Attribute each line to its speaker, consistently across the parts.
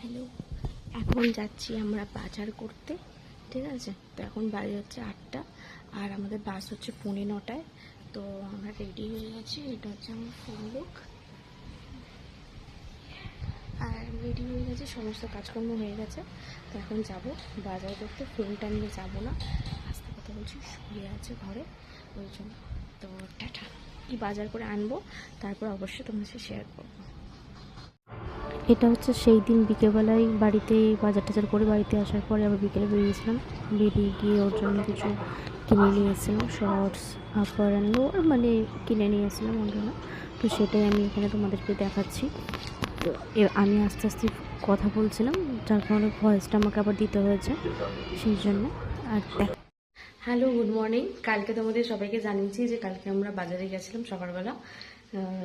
Speaker 1: Hello, এখন যাচ্ছি আমরা বাজার করতে। ঠিক আছে, তো এখন বাজে হচ্ছে 8টা আর আমাদের বাস হচ্ছে 9:45। তো আমরা রেডি হয়ে গেছি। এটা হচ্ছে আমার ফুল লুক। আর রেডি হয়ে গেছে, সমস্ত কাজকর্ম হয়ে গেছে। তো এখন যাব বাজার করতে। ফোনটা নিয়ে যাবো না, আস্তে কথা বলছি, শুয়ে আছে ঘরে, ওই জন্য। তো টাটা, কি বাজার করে আনবো তারপর অবশ্যই তোমার সাথে শেয়ার করবো। এটা হচ্ছে সেই দিন বিকেলবেলায় বাড়িতে বাজার টাজার করে বাড়িতে আসার পরে আবার বিকেলে বেরিয়েছিলাম। বেরিয়ে গিয়ে ওর জন্য কিছু কিনে নিয়ে এসেছিলাম, শর্টস, আপার অ্যান্ড লোয়ার, মানে কিনে নিয়ে এসেছিলাম ওর জন্য। তো সেটাই আমি এখানে তোমাদেরকে দেখাচ্ছি। তো আমি আস্তে আস্তে কথা বলছিলাম, যার কারণে ভয়েসটা আমাকে আবার দিতে হয়েছে সেই জন্য। আর হ্যালো, গুড মর্নিং। কালকে তোমাদের সবাইকে জানিয়েছি যে কালকে আমরা বাজারে গেছিলাম সকালবেলা।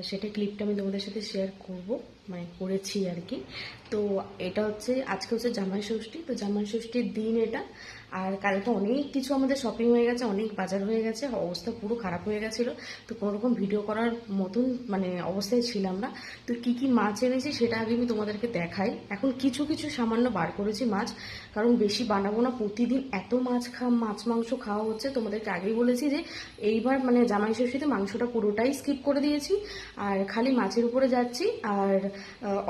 Speaker 1: সেটা ক্লিপটা আমি তোমাদের সাথে শেয়ার করব, মানে করেছি আর কি। তো এটা হচ্ছে, আজকে হচ্ছে জামাই ষষ্ঠী। তো জামাই ষষ্ঠীর দিন এটা। আর কালকে অনেক কিছু আমাদের শপিং হয়ে গেছে, অনেক বাজার হয়ে গেছে, অবস্থা পুরো খারাপ হয়ে গেছিলো। তো কোনোরকম ভিডিও করার মতন মানে অবস্থায় ছিলাম না। তো কি কি মাছ এনেছি সেটা আগে আমি তোমাদেরকে দেখাই। এখন কিছু কিছু সামান্য বার করেছি মাছ, কারণ বেশি বানাবো না। প্রতিদিন এত মাছ মাংস খাওয়া হচ্ছে, তোমাদেরকে আগেই বলেছি যে এইবার মানে জামাই ষষ্ঠীতে মাংসটা পুরোটাই স্কিপ করে দিয়েছি, আর খালি মাছের উপরে যাচ্ছি। আর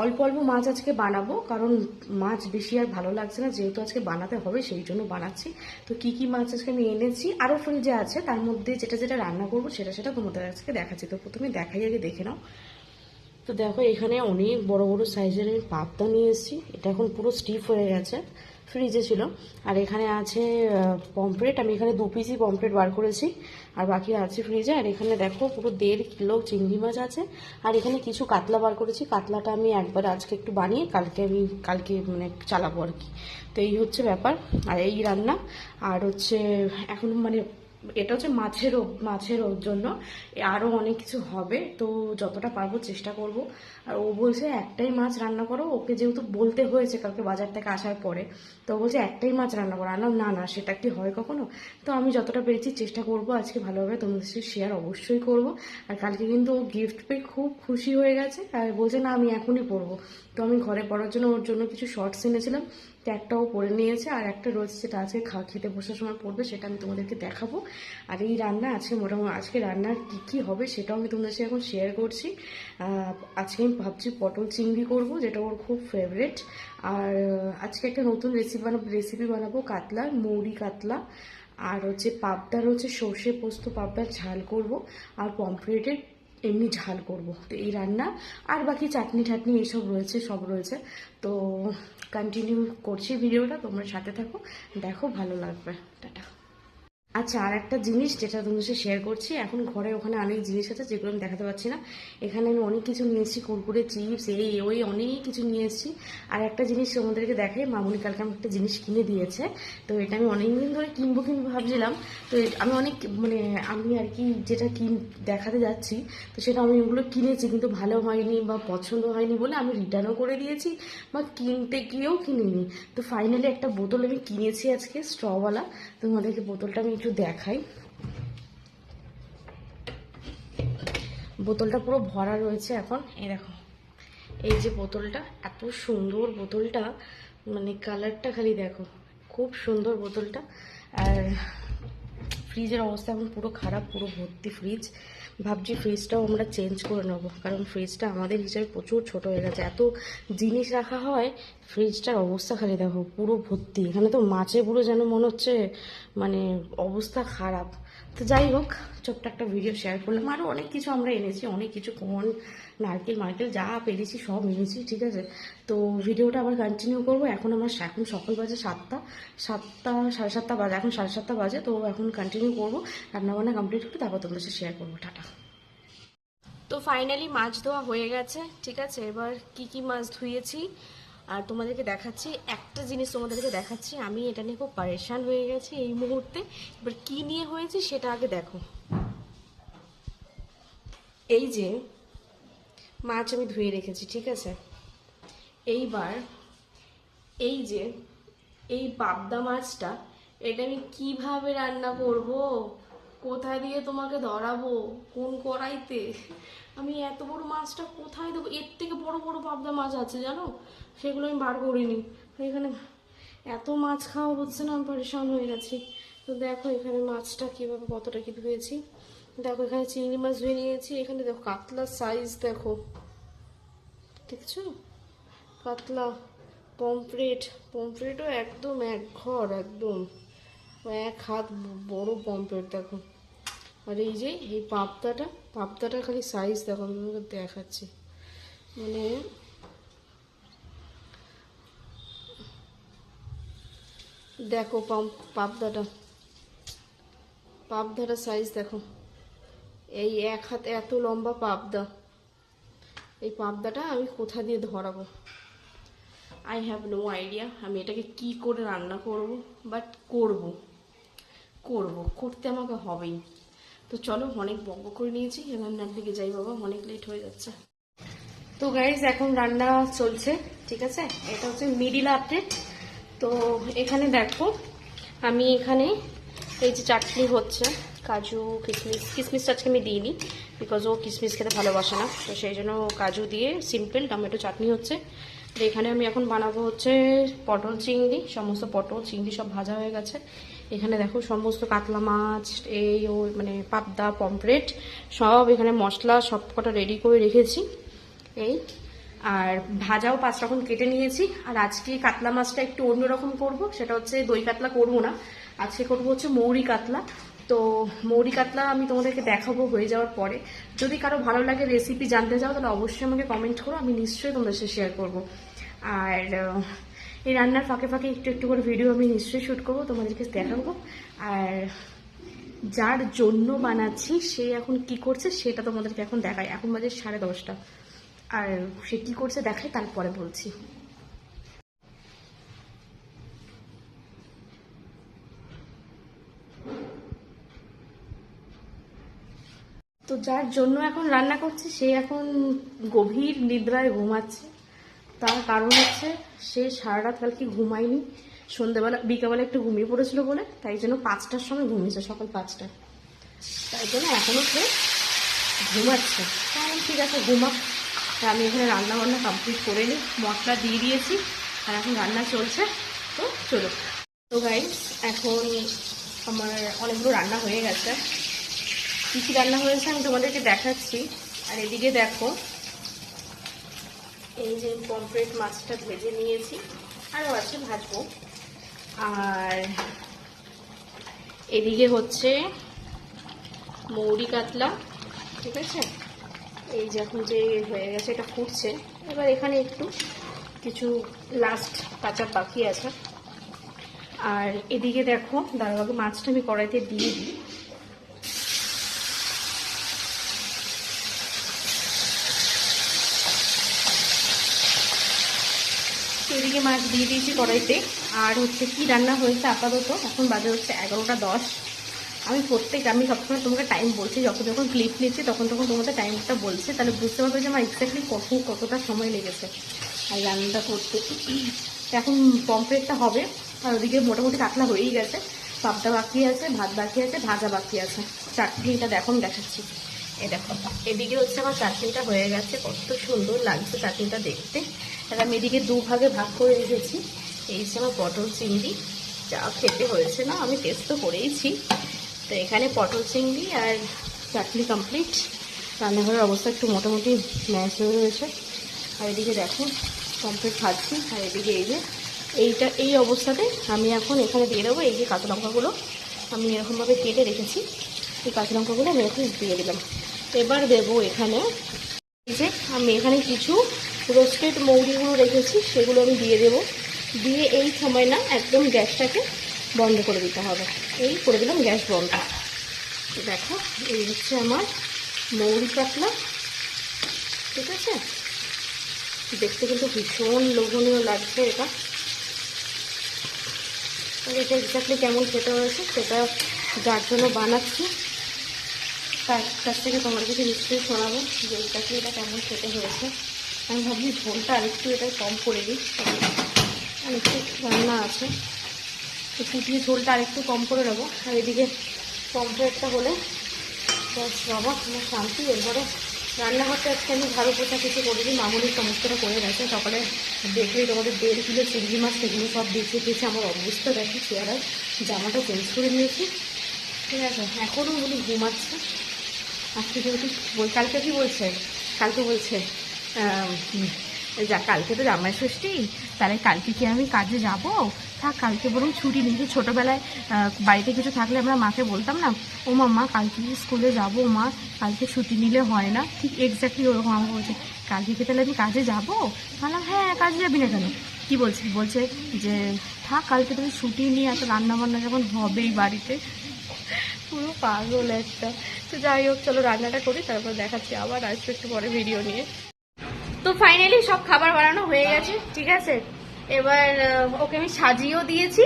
Speaker 1: অল্প অল্প মাছ আজকে বানাবো, কারণ মাছ বেশি আর ভালো লাগছে না, যেহেতু আজকে বানাতে হবে সেই জন্য বানাচ্ছি। তো কি কি মাছ আজকে আমি এনেছি আরও ফ্রিজে আছে, তার মধ্যে যেটা যেটা রান্না করবো সেটা সেটা তোমাদের আজকে দেখাচ্ছি। তো প্রথমে দেখাই, আগে দেখে নাও। তো দেখো, এখানে অনেক বড় বড় সাইজের আমি পাবদা নিয়ে এসেছি। এটা এখন পুরো স্টিফ হয়ে গেছে, ফ্রিজে ছিল। আর এখানে আছে পমফ্রেট, আমি এখানে 2 পিসই পমফ্রেট বার করেছি, আর বাকি আছে ফ্রিজে। আর এখানে দেখো পুরো 1.5 কিলো চিংড়ি মাছ আছে। আর এখানে কিছু কাতলা বার করেছি, কাতলাটা আমি একবার আজকে একটু বানিয়ে কালকে মানে চালাবো আর কি। তো এই হচ্ছে ব্যাপার, আর এই রান্না। আর হচ্ছে এখন মানে এটা হচ্ছে মাছের জন্য আরও অনেক কিছু হবে, তো যতটা পারবো চেষ্টা করব। আর ও বলছে একটাই মাছ রান্না করো, ওকে যেহেতু বলতে হয়েছে কালকে বাজার থেকে আসার পরে, তো ও বলছে একটাই মাছ রান্না করো। আনলাম না না, সেটা কি হয় কখনো? তো আমি যতটা পেরেছি চেষ্টা করব আজকে ভালোভাবে তোমাদের সাথে শেয়ার অবশ্যই করব। আর কালকে কিন্তু ও গিফট পেয়ে খুব খুশি হয়ে গেছে, আর বলছে না আমি এখনই পরবো। তো আমি ঘরে পরার জন্য ওর জন্য কিছু শর্টস এনেছিলাম, তো একটাও পরে নিয়েছে, আর একটা রোজ যেটা আজকে খেতে বসার সময় পড়বে সেটা আমি তোমাদেরকে দেখাবো। আর এই রান্না আজকে মোটামুটি, আজকে রান্নার কী কী হবে সেটাও আমি তোমাদের সাথে এখন শেয়ার করছি। আজকে আমি ভাবছি পটল চিংড়ি করব, যেটা ওর খুব ফেভারেট। আর আজকে একটা নতুন রেসিপি বানাবো কাতলার, মৌরি কাতলা। আর হচ্ছে পাবদার হচ্ছে সর্ষে পোস্ত পাবদার ঝাল করব, আর পমফ্রেটের এমনি ঝাল করব। তো এই রান্না, আর বাকি চাটনি টাটনি এইসব রয়েছে, সব রয়েছে। তো কন্টিনিউ করছি ভিডিওটা, তোমরা সাথে থাকো, দেখো, ভালো লাগবে। টাটা। আচ্ছা, আর একটা জিনিস যেটা তোমাদের সাথে শেয়ার করছি, এখন ঘরে ওখানে অনেক জিনিস আছে যেগুলো আমি দেখাতে পারছি না। এখানে আমি অনেক কিছু নিয়ে এসেছি, কুরকুরে, চিপস, এই ওই অনেক কিছু নিয়ে এসেছি। আর একটা জিনিস তোমাদেরকে দেখাই, মামুনি কালকে আমাকে একটা জিনিস কিনে দিয়েছে। তো এটা আমি অনেকদিন ধরে কিনবো ভাবছিলাম। তো আমি অনেক মানে আমি আর কি যেটা দেখাতে যাচ্ছি, তো সেটা আমি ওগুলো কিনেছি, কিন্তু ভালো হয়নি বা পছন্দ হয়নি বলে আমি রিটার্নও করে দিয়েছি, বা কিনতে গিয়েও কিনিনি। তো ফাইনালি একটা বোতল আমি কিনেছি আজকে, স্ট্রওয়ালা। তোমাদেরকে বোতলটা আমি একটু দেখাই। বোতলটা পুরো ভরা রয়েছে এখন, এই দেখো, এই যে বোতলটা, এত সুন্দর বোতলটা, মানে কালারটা খালি দেখো, খুব সুন্দর বোতলটা। আর ফ্রিজের অবস্থা এখন পুরো খারাপ, পুরো ভর্তি ফ্রিজ। ভাবছি ফ্রিজটাও আমরা চেঞ্জ করে নেবো, কারণ ফ্রিজটা আমাদের হিসাবে প্রচুর ছোট হয়ে গেছে। এত জিনিস রাখা হয়, ফ্রিজটার অবস্থা খালি দেখো পুরো ভর্তি। এখানে তো মাছে পুরো যেন মনে হচ্ছে মানে অবস্থা খারাপ। তো যাই হোক, ছোট্ট একটা ভিডিও শেয়ার করলাম। আরও অনেক কিছু আমরা এনেছি, অনেক কিছু কোন নারকেল যা পেরেছি সব এনেছি, ঠিক আছে। তো ভিডিওটা আবার কন্টিনিউ করবো। এখন সকাল বাজে 7টা 7:30 বাজে, এখন 7:30 বাজে। তো এখন কন্টিনিউ করবো, রান্নাবান্না কমপ্লিট করে তারপর তোমাদের সাথে শেয়ার করবো। টাটা। তো ফাইনালি মাছ ধোয়া হয়ে গেছে, ঠিক আছে। এবার কি কি মাছ ধুয়েছি আর তোমাদেরকে দেখাচ্ছি। একটা জিনিস তোমাদেরকে দেখাচ্ছি, আমি এটা নিয়ে খুব পারেশান হয়ে গেছি এই মুহূর্তে। এবার কি নিয়ে হয়েছে সেটা আগে দেখো। এই যে মাছ আমি ধুয়ে রেখেছি, ঠিক আছে। এইবার এই যে এই পাবদা মাছটা, এটা আমি কিভাবে রান্না করব কোথায় দিয়ে তোমাকে ধরাবো, কোন কড়াইতে? আমি এত বড় মাছটা কোথায় দেবো? এর থেকে বড় বড় পাবদা মাছ আছে জানো, সেগুলো আমি বার করিনি। এখানে এত মাছ খাওয়া হচ্ছে না, আমি পরেশান হয়ে গেছি। তো দেখো এখানে মাছটা কীভাবে কতটা কি ধুয়েছি। দেখো এখানে চিংড়ি মাছ ধুয়ে নিয়েছি। এখানে দেখো কাতলার সাইজ দেখো, দেখছো? কাতলা, পমফ্রেট, পমফ্রেটও একদম এক ঘর, একদম এক হাত বড় পমফ্রেট দেখো। আর এই যে এই পাবদাটা খালি সাইজ দেখো, আমি তোমাকে দেখাচ্ছি। মানে দেখো পাবদাটা সাইজ দেখো, এই এক হাত এত লম্বা পাবদা। এই পাবদাটা আমি কোথা দিয়ে ধরাবো, আই হ্যাভ নো আইডিয়া। আমি এটাকে কি করে রান্না করব, বাট করতে আমাকে হবেই। তো চলো, অনেক বক করে নিয়েছি, রান্নার দিকে যাই বাবা, অনেক লেট হয়ে যাচ্ছে। তো গাইজ এখন রান্না চলছে, ঠিক আছে? এটা হচ্ছে মিডিল আপডেট। তো এখানে দেখো আমি এখানে এই যে চাটনি হচ্ছে, কাজু কিশমিশটা আজকে আমি দিইনি, বিকজ ও কিশমিশ খেতে ভালোবাসে না, তো সেই জন্য কাজু দিয়ে সিম্পল টমেটো চাটনি হচ্ছে। তো এখানে আমি এখন বানাবো হচ্ছে পটল চিংড়ি, সমস্ত পটল চিংড়ি সব ভাজা হয়ে গেছে। এখানে দেখো সমস্ত কাতলা মাছ, এই ও মানে পাবদা, পমফ্রেট সব এখানে মশলা সব কটা রেডি করে রেখেছি। এই আর ভাজাও 5 রকম কেটে নিয়েছি। আর আজকে কাতলা মাছটা একটু অন্যরকম করব, সেটা হচ্ছে দই কাতলা করব না, আজকে করব হচ্ছে মৌরি কাতলা। তো মৌরি কাতলা আমি তোমাদেরকে দেখাবো হয়ে যাওয়ার পরে। যদি কারো ভালো লাগে রেসিপি জানতে চাও তাহলে অবশ্যই আমাকে কমেন্ট করো, আমি নিশ্চয়ই তোমাদের সাথে শেয়ার করব। আর এই রান্নার ফাঁকে ফাঁকে একটু একটু করে ভিডিও আমি নিশ্চয়ই শ্যুট করবো, তোমাদেরকে দেখাবো। আর যার জন্য বানাচ্ছি সে এখন কি করছে সেটা তোমাদেরকে এখন দেখায়। এখন বাজে 10:30, আর সে কি করছে দেখাই, তারপরে বলছি। তো যার জন্য এখন রান্না করছে সে এখন গভীর নিদ্রায় ঘুমাচ্ছে। তার কারণ হচ্ছে সে সারা রাত কালকে ঘুমায়নি, সন্ধ্যেবেলা বিকালবেলা একটু ঘুমিয়ে পড়েছিল বলে, তাই জন্য 5টার সময় ঘুমিয়েছে, সকাল 5টায়। তাই জন্য এখনও সে ঘুমাচ্ছে। তাহলে ঠিক আছে, ঘুমা। আমি এখানে রান্না বান্না কমপ্লিট করে নিই, মশলা দিয়ে দিয়েছি আর এখন রান্না চলছে। তো চলো। তো গাইস এখন আমার অনেকগুলো রান্না হয়ে গেছে। কী কী রান্না হয়েছে আমি তোমাদেরকে দেখাচ্ছি। আর এদিকে দেখো এই যে পমফ্রেট মাছটা ভেজে নিয়েছি, আরও আছে ভাজবো। আর এদিকে হচ্ছে মৌরি কাতলা, ঠিক আছে? এই যে এখন যে হয়ে গেছে, এটা ফুটছে। এবার এখানে একটু কিছু লাস্ট কাঁচা বাকি আছে। আর এদিকে দেখো দাঁড়াবাবু, মাছটা আমি কড়াইতে দিয়ে দিই। এদিকে মাছ দিয়ে দিয়েছি কড়াইতে। আর হচ্ছে কি রান্না হয়েছে আপাতত, এখন বাজে হচ্ছে 11:10। আমি সবসময় তোমাকে টাইম বলছি, যখন ক্লিপ নিচ্ছি তখন তোমাদের টাইমটা বলছি, তাহলে বুঝতে পারবে যে আমার এক্স্যাক্টলি কতটা সময় লেগেছে আর রান্নাটা করতে। এখন পমফ্রেটটা হবে, আর ওদিকে মোটামুটি কাতলা হয়েই গেছে, পাবদা বাকি আছে, ভাত বাকি আছে, ভাজা বাকি আছে। চাটনিটা দেখো আমি দেখাচ্ছি, এই দেখো এদিকে হচ্ছে আমার চাটনিটা হয়ে গেছে, কত সুন্দর লাগছে চাটনিটা দেখতে। আর আমি এদিকে 2 ভাগে ভাগ করে রেখেছি। এই হচ্ছে আমার পটল চিংড়ি, যা খেতে হয়েছে না, আমি টেস্ট তো করেইছি। তো এখানে পটল চিংড়ি আর চাটনি কমপ্লিট। রান্নাঘরের অবস্থা একটু মোটামুটি ম্যাচ হয়ে রয়েছে। আর এদিকে দেখো কমপ্লিট ভাজছি। আর এদিকে এই যে এই অবস্থাতে আমি এখন এখানে দিয়ে দেবো এই যে কাঁচা লঙ্কাগুলো, আমি এরকমভাবে কেটে রেখেছি, এই কাঁচা লঙ্কাগুলো আমি এখন দিয়ে দিলাম। এবার দেবো এখানে এই যে আমি এখানে কিছু রোস্টেড মৌরিগুলো রেখেছি, সেগুলো আমি দিয়ে দেবো। দিয়ে এই সময় না একদম গ্যাসটাকে বন্ধ করে দিতে হবে। এই করে দিলাম গ্যাস বন্ধ। দেখো এই হচ্ছে আমার মৌরি কাতলা, ঠিক আছে? দেখতে কিন্তু ভীষণ লোভনীয় লাগছে এটা। এটা এক্স্যাক্টলি কেমন খেতে হয়েছে সেটা যার জন্য বানাচ্ছি তার কাছ থেকে তোমার কাছে নিশ্চয়ই শোনাবো যে এক্স্যাক্টলি এটা কেমন খেতে হয়েছে। আমি ভাবছি ঝোলটা আরেকটু এটা কম করে দিই, আরেকটু রান্না আছে, তো ফুটিয়ে ঝোলটা আরেকটু কম করে নেবো। আর এদিকে পমফ্রেটটা হলে বাস বাবা আমার শান্তি। এরপরে রান্নাঘরটা আজকে আমি ঝাড়ু পোছা কিছু করেছি, মামুনি সমস্তটা করে গেছে। সকালে দেখলেই তোমাদের 1.5 কিলো চিংড়ি মাছ সেগুলো সব বেঁচে পেয়েছে। আমার অবস্থা দেখি, চেয়ারার জামাটা চেঞ্জ করে নিয়েছি, ঠিক আছে। এখনও উনি ঘুমাচ্ছে। আজকে যেহেতু কালকে কি বলছে, কালকে বলছে যা কালকে তো জামাই ষষ্ঠী, তাহলে কালকে কি আমি কাজে যাব? থাক, কালকে বরং ছুটি নিয়েছি। ছোটোবেলায় বাড়িতে কিছু থাকলে আমরা মাকে বলতাম না, ও মা কালকে স্কুলে যাব, মা কালকে ছুটি নিলে হয় না? ঠিক এক্স্যাক্টলি ওরকম আমাকে বলছে, কালকে কি তাহলে আমি কাজে যাবো? বললাম হ্যাঁ, কাজে যাবি না কেন? কি বলছি, বলছে যে থাক, কালকে তুমি ছুটি নিয়ে এত রান্নাবান্না যখন হবেই বাড়িতে। পুরো পাগল একটা। তো যাই হোক, চলো রান্নাটা করি, তারপর দেখাচ্ছি আবার আসবে একটু পরে ভিডিও নিয়ে। তো ফাইনালি সব খাবার বানানো হয়ে গেছে, ঠিক আছে। এবার ওকে আমি সাজিয়েও দিয়েছি।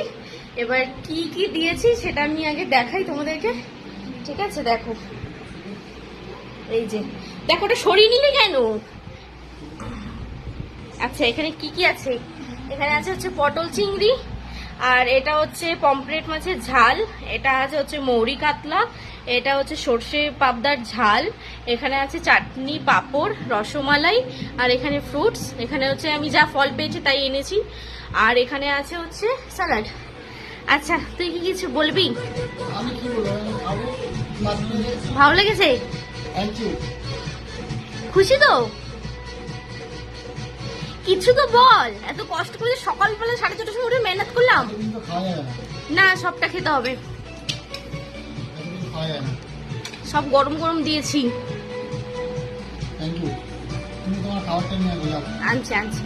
Speaker 1: এবার কি কি দিয়েছি সেটা আমি আগে দেখাই তোমাদেরকে, ঠিক আছে। দেখো, এই যে দেখো, ওটা সরিয়ে নিলে কেন? আচ্ছা, এখানে কি কি আছে? এখানে আছে হচ্ছে পটল চিংড়ি, আর এটা হচ্ছে পমফ্রেট মাছের ঝাল, এটা আছে হচ্ছে মৌরি কাতলা, এটা হচ্ছে সর্ষে পাবদার ঝাল, এখানে আছে চাটনি, পাঁপড়, রসমালাই, আর এখানে ফ্রুটস। এখানে হচ্ছে আমি যা ফল পেয়েছি তাই এনেছি। আর এখানে আছে হচ্ছে স্যালাড। আচ্ছা, তুই কি কিছু বলবি? ভালো লেগেছে? খুশি তো? কিছু তো বল। এত কষ্ট করে সকালবেলা 4:30টার সময় উঠে মেহনত করলাম। না, সবটা খেতে হবে, সব গরম গরম দিয়েছি। আনছি আনছি।